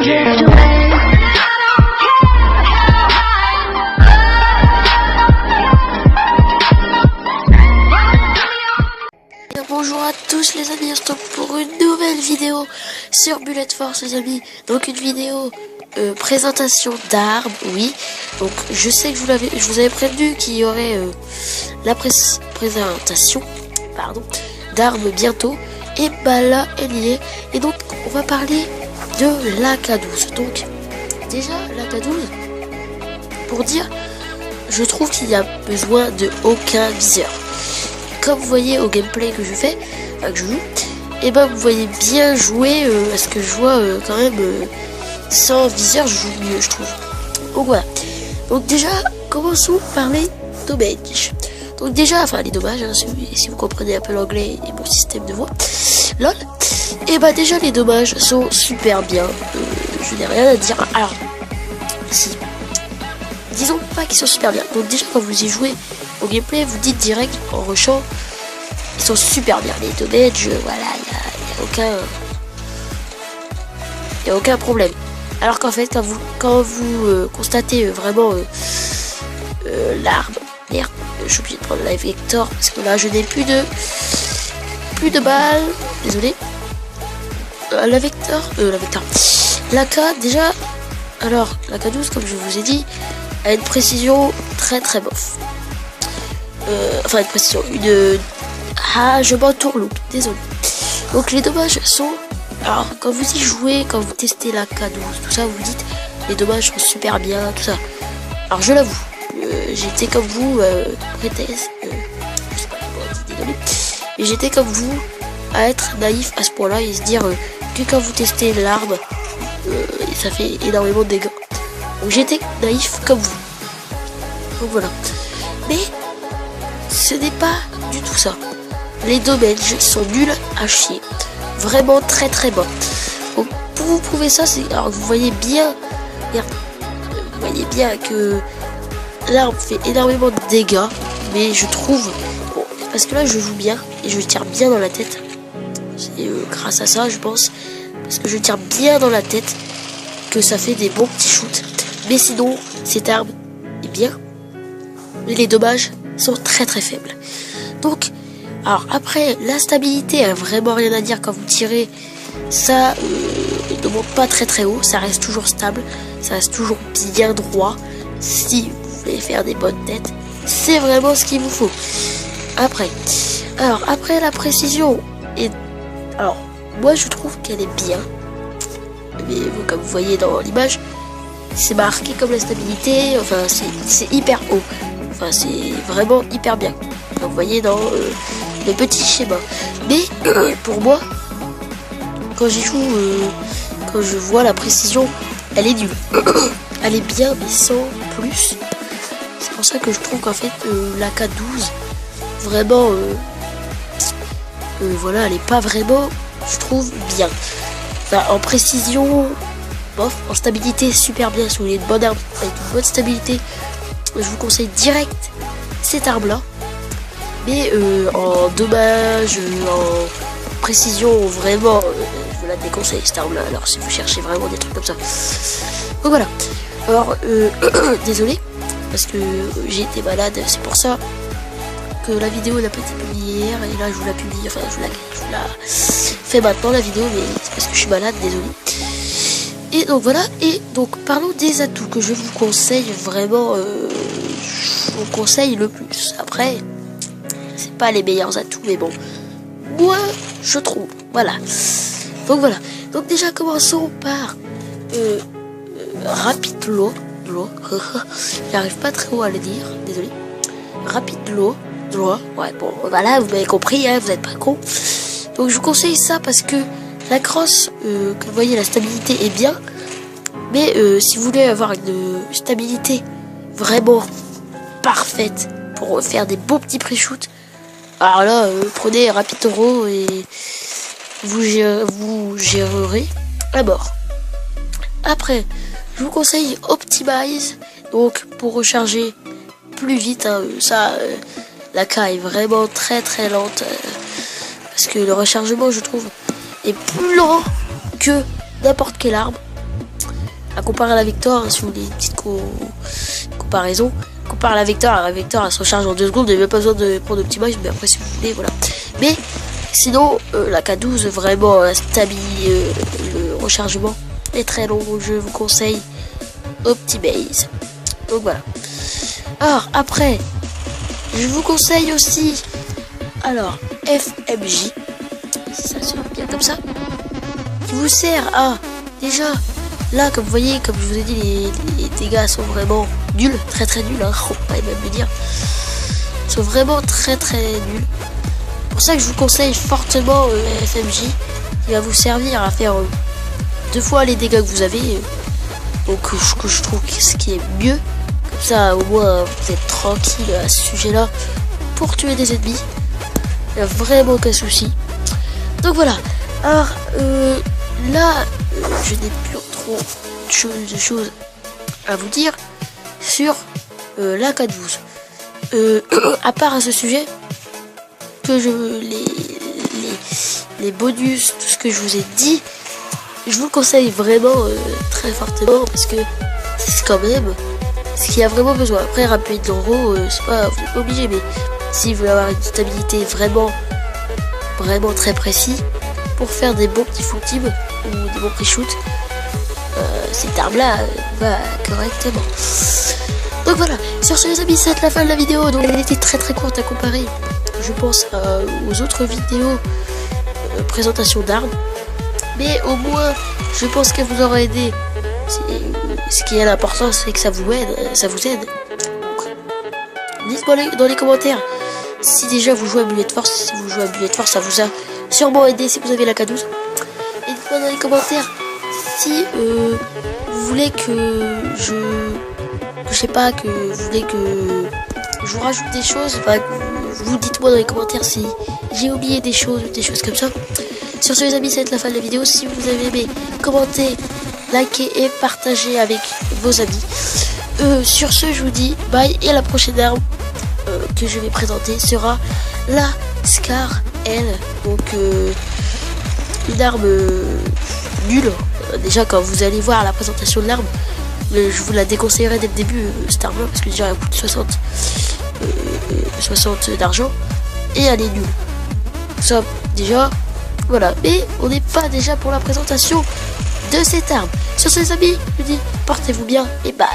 drift away. Bonjour à tous les amis, on se retrouve pour une nouvelle vidéo sur Bullet Force les amis. Donc une vidéo présentation d'armes, oui. Donc je sais que je vous avais prévenu qu'il y aurait la présentation d'armes bientôt. Et bah là elle y est. Et donc on va parler de l'AK-12. Donc déjà l'AK-12, pour dire, je trouve qu'il n'y a besoin de aucun viseur. Comme vous voyez au gameplay que je fais, que je joue, et ben vous voyez bien jouer parce que je vois quand même sans viseur je joue mieux, je trouve. Donc voilà. Donc déjà commençons par les dommages. Donc déjà, enfin les dommages, hein, si vous comprenez un peu l'anglais et mon système de voix, lol. Et bah déjà les dommages sont super bien. Je n'ai rien à dire. Alors si, disons pas qu'ils sont super bien. Donc déjà quand vous y jouez au gameplay, vous dites direct en rushant, ils sont super bien. Les dommages, voilà, il n'y a aucun problème. Alors qu'en fait, quand vous constatez vraiment l'arme, merde, je suis obligé de prendre la Vector parce que là je n'ai plus de balles. Désolé. La Vector, l'AK déjà. Alors l'AK-12, comme je vous ai dit, a une précision très bof. Enfin une précision, je m'entourloupe, désolé. Donc les dommages sont, alors quand vous y jouez, quand vous testez la K12, tout ça, vous dites les dommages sont super bien, tout ça. Alors je l'avoue, j'étais comme vous, je sais pas comment on dit, désolé, mais j'étais comme vous à être naïf à ce point-là et se dire que quand vous testez l'arme, ça fait énormément de dégâts. Donc j'étais naïf comme vous. Donc voilà. Mais ce n'est pas du tout ça. Les dommages sont nuls à chier. Vraiment très bas. Donc pour vous prouver ça, c'est, alors vous voyez bien, que l'arme fait énormément de dégâts, mais je trouve, bon, parce que là je joue bien et je tire bien dans la tête. C'est grâce à ça, je pense, parce que je tire bien dans la tête que ça fait des bons petits shoots. Mais sinon, cette arme est bien, mais les dommages sont très faibles. Donc, alors après, la stabilité a vraiment rien à dire quand vous tirez. Ça ne monte pas très haut, ça reste toujours stable, ça reste toujours bien droit. Si vous voulez faire des bonnes têtes, c'est vraiment ce qu'il vous faut. Après la précision, alors moi je trouve qu'elle est bien, mais comme vous voyez dans l'image, c'est marqué comme la stabilité, enfin c'est hyper haut. Enfin, c'est vraiment hyper bien. Comme vous voyez dans le petit schéma. Mais pour moi, quand j'y joue, quand je vois la précision, elle est nulle. Elle est bien, mais sans plus. C'est pour ça que je trouve qu'en fait, l'AK-12, vraiment, voilà, elle est pas vraiment, je trouve, bien. Enfin, en précision, bof, en stabilité, super bien. Si vous voulez une bonne arme avec une bonne stabilité, je vous conseille direct cette arme là, mais en dommage, en précision, vraiment je vous la déconseille cette arme là. Alors si vous cherchez vraiment des trucs comme ça, donc voilà. Alors désolé parce que j'ai été malade, c'est pour ça que la vidéo n'a pas été publiée hier et là je vous la publie, enfin je vous la fais maintenant la vidéo, mais c'est parce que je suis malade, désolé. Et donc voilà, et donc parlons des atouts que je vous conseille vraiment, je vous conseille le plus. Après, c'est pas les meilleurs atouts, mais bon, moi je trouve, voilà. Donc voilà, donc déjà commençons par Rapid Low, j'arrive pas très haut à le dire, désolé. Rapid Low, ouais bon, voilà, vous m'avez compris, hein, vous n'êtes pas con. Donc je vous conseille ça parce que la crosse, que vous voyez, la stabilité est bien, mais si vous voulez avoir une stabilité vraiment parfaite pour faire des beaux petits pré-shoots, alors là, prenez Rapid Toro et vous gérerez à bord. Après, je vous conseille Optimize, donc pour recharger plus vite, hein, ça, la K est vraiment très lente, parce que le rechargement, je trouve, est plus lent que n'importe quelle arme. à comparer à la Victor, si vous voulez une petite comparaison. Compare à la Victor elle se recharge en 2 secondes, il n'y a même pas besoin de prendre Optimize, mais après si vous voulez, voilà. Mais sinon, la K12 vraiment stabilise le rechargement est très long, je vous conseille Optimize. Donc voilà. Alors après, je vous conseille aussi, alors FMJ, ça se bien comme ça, qui vous sert à déjà. Là, comme vous voyez, comme je vous ai dit, les dégâts sont vraiment nuls, très nuls, hein, on va même le dire. Ils sont vraiment très nuls. C'est pour ça que je vous conseille fortement FMJ, qui va vous servir à faire 2 fois les dégâts que vous avez. Donc, que je trouve ce qui est mieux. Comme ça, au moins, vous êtes tranquille à ce sujet-là pour tuer des ennemis. Il n'y a vraiment aucun souci. Donc voilà. Alors, là, je n'ai plus trop de choses à vous dire sur la K12. À part à ce sujet, que les bonus, tout ce que je vous ai dit, je vous le conseille vraiment très fortement parce que c'est quand même ce qu'il y a vraiment besoin. Après, rapide d'euro, c'est pas, vous n'êtes pas obligé, mais si vous voulez avoir une stabilité vraiment très précis pour faire des bons petits full team ou des bons pre-shoot, cette arme là va correctement. Donc voilà, sur ce les amis, c'est la fin de la vidéo. Donc elle était très courte à comparer, je pense, aux autres vidéos présentation d'armes, mais au moins je pense qu'elle vous aura aidé. Ce qui est l'important, c'est que ça vous aide. Dites-moi dans les commentaires si déjà vous jouez à Bullet Force. Si vous jouez à Bullet Force, ça vous a sûrement aidé si vous avez la K12. Et dites-moi dans les commentaires si vous voulez que je sais pas, que vous voulez que je vous rajoute des choses. Enfin, vous dites-moi dans les commentaires si j'ai oublié des choses comme ça. Sur ce les amis, c'est la fin de la vidéo. Si vous avez aimé, commentez, likez et partagez avec vos amis. Sur ce, je vous dis bye, et la prochaine arme que je vais présenter sera la Scar L. Donc une arme nulle. Déjà quand vous allez voir la présentation de l'arme, je vous la déconseillerais dès le début, cette arme là, parce que déjà elle coûte 60 d'argent et elle est nulle. Ça déjà, voilà. Mais on n'est pas déjà pour la présentation de cette arme. Sur ce les amis, je vous dis portez-vous bien et bye.